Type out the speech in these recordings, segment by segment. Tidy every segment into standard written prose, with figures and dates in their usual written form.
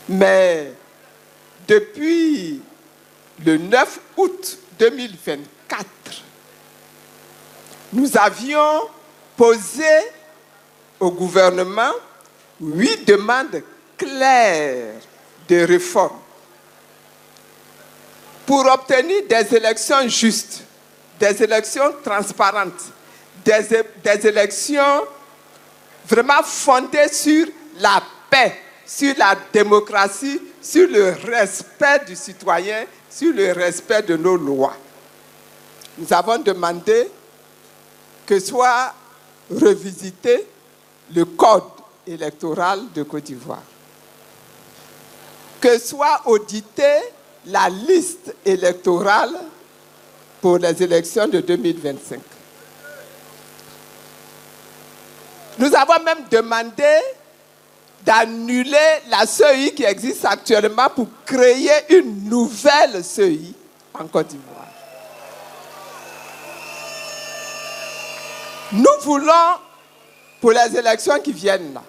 Mais depuis le 9 août 2024, nous avions posé au gouvernement 8 demandes claires de réforme pour obtenir des élections justes, des élections transparentes, des élections vraiment fondées sur la paix, sur la démocratie, sur le respect du citoyen, sur le respect de nos lois. Nous avons demandé que soit revisité le code électoral de Côte d'Ivoire, que soit auditée la liste électorale pour les élections de 2025. Nous avons même demandé d'annuler la CEI qui existe actuellement pour créer une nouvelle CEI en Côte d'Ivoire. Nous voulons, pour les élections qui viennent là,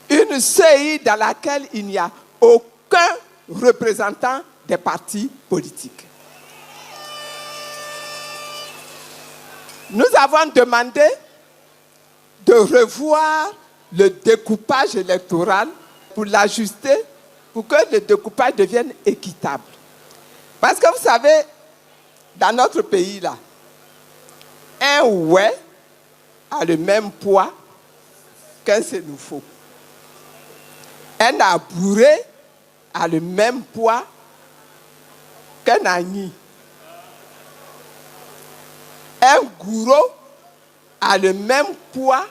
une CEI dans laquelle il n'y a aucun représentant des partis politiques. Nous avons demandé de revoir le découpage électoral pour l'ajuster, pour que le découpage devienne équitable. Parce que vous savez, dans notre pays là, un ouai a le même poids qu'un sénoufo. Un abouré a le même poids qu'un agni. Un gourou a le même poids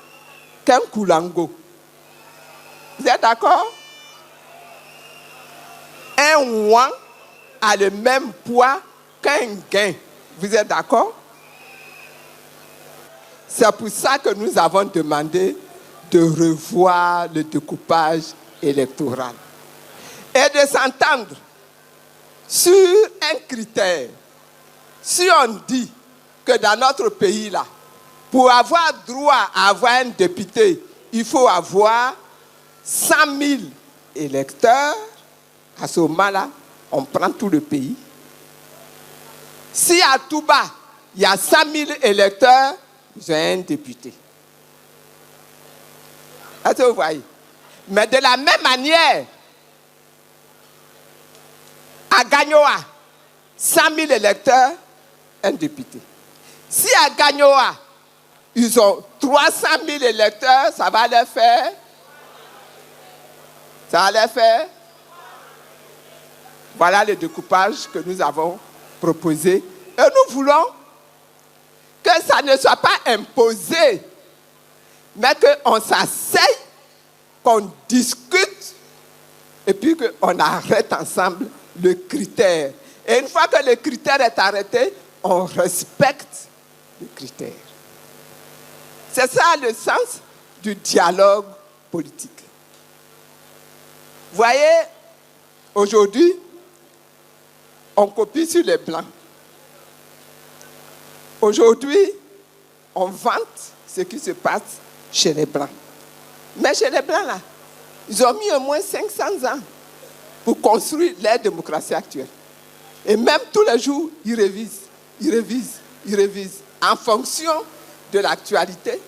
qu'un koulango. Vous êtes d'accord? Un ouan a le même poids qu'un gain. Vous êtes d'accord? C'est pour ça que nous avons demandé de revoir le découpage électoral et de s'entendre sur un critère. Si on dit que dans notre pays là, pour avoir droit à avoir un député, il faut avoir 100 000 électeurs, à ce moment-là, on prend tout le pays. Si à Touba, il y a 100 000 électeurs, j'ai un député. Est-ce que vous voyez? Mais de la même manière, à Gagnoa, 100 000 électeurs, un député. Si à Gagnoa, ils ont 300 000 électeurs, ça va les faire. Ça va les faire. Voilà le découpage que nous avons proposé. Et nous voulons que ça ne soit pas imposé, mais qu'on s'asseye, qu'on discute, et puis qu'on arrête ensemble le critère. Et une fois que le critère est arrêté, on respecte le critère. C'est ça le sens du dialogue politique. Vous voyez, aujourd'hui, on copie sur les Blancs. Aujourd'hui, on vante ce qui se passe chez les Blancs. Mais chez les Blancs, là, ils ont mis au moins 500 ans pour construire leur démocratie actuelle. Et même tous les jours, ils révisent, en fonction de l'actualité,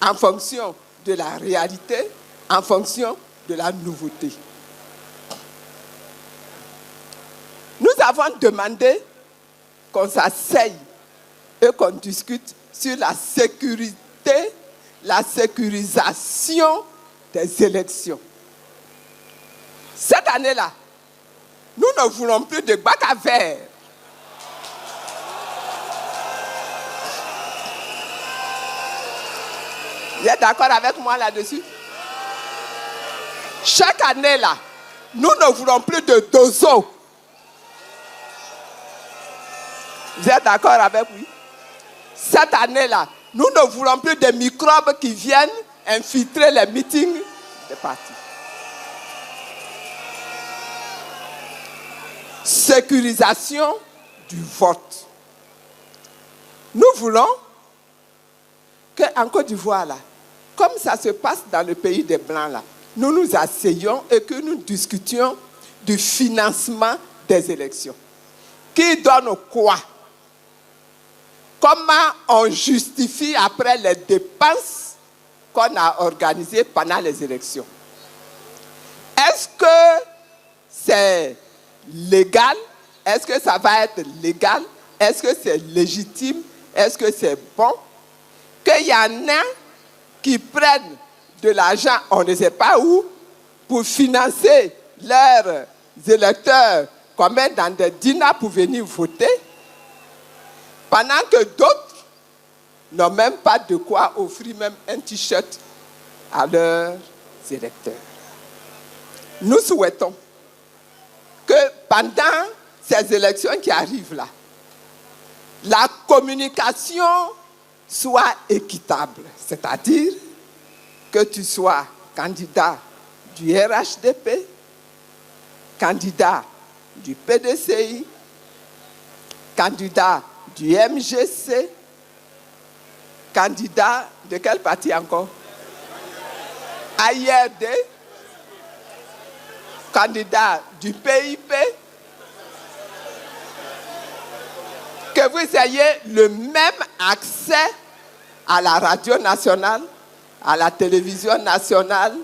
en fonction de la réalité, en fonction de la nouveauté. Nous avons demandé qu'on s'asseye et qu'on discute sur la sécurité, la sécurisation des élections. Cette année-là, nous ne voulons plus de bac à verre. Vous êtes d'accord avec moi là-dessus? Chaque année, là, nous ne voulons plus de dozo. Vous êtes d'accord avec moi? Cette année-là, nous ne voulons plus de microbes qui viennent infiltrer les meetings des partis. Sécurisation du vote. Nous voulons qu'en Côte d'Ivoire, là, comme ça se passe dans le pays des Blancs, là, nous nous asseyions et que nous discutions du financement des élections. Qui donne quoi? Comment on justifie après les dépenses qu'on a organisées pendant les élections? Est-ce que c'est légal? Est-ce que ça va être légal? Est-ce que c'est légitime? Est-ce que c'est bon? Qu'il y en a qui prennent de l'argent, on ne sait pas où, pour financer leurs électeurs, comme dans des dîners pour venir voter, pendant que d'autres n'ont même pas de quoi offrir même un t-shirt à leurs électeurs. Nous souhaitons que pendant ces élections qui arrivent là, la communication soit équitable, c'est-à-dire que tu sois candidat du RHDP, candidat du PDCI, candidat du MGC, candidat de quel parti encore? AIRD, candidat du PIP, que vous ayez le même accès à la radio nationale, à la télévision nationale,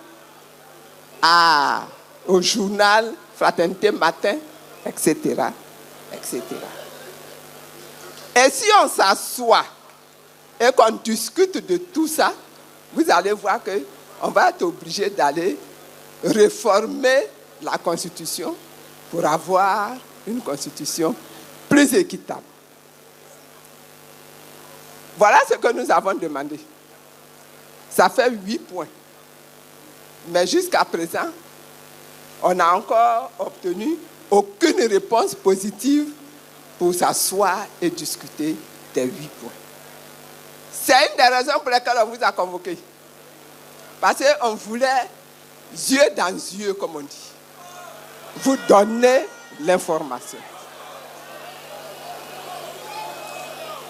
au journal Fraternité Matin, etc., etc. Et si on s'assoit et qu'on discute de tout ça, vous allez voir qu'on va être obligé d'aller réformer la Constitution pour avoir une Constitution plus équitable. Voilà ce que nous avons demandé. Ça fait 8 points. Mais jusqu'à présent, on n'a encore obtenu aucune réponse positive pour s'asseoir et discuter des 8 points. C'est une des raisons pour lesquelles on vous a convoqué. Parce qu'on voulait, yeux dans yeux, comme on dit, vous donner l'information.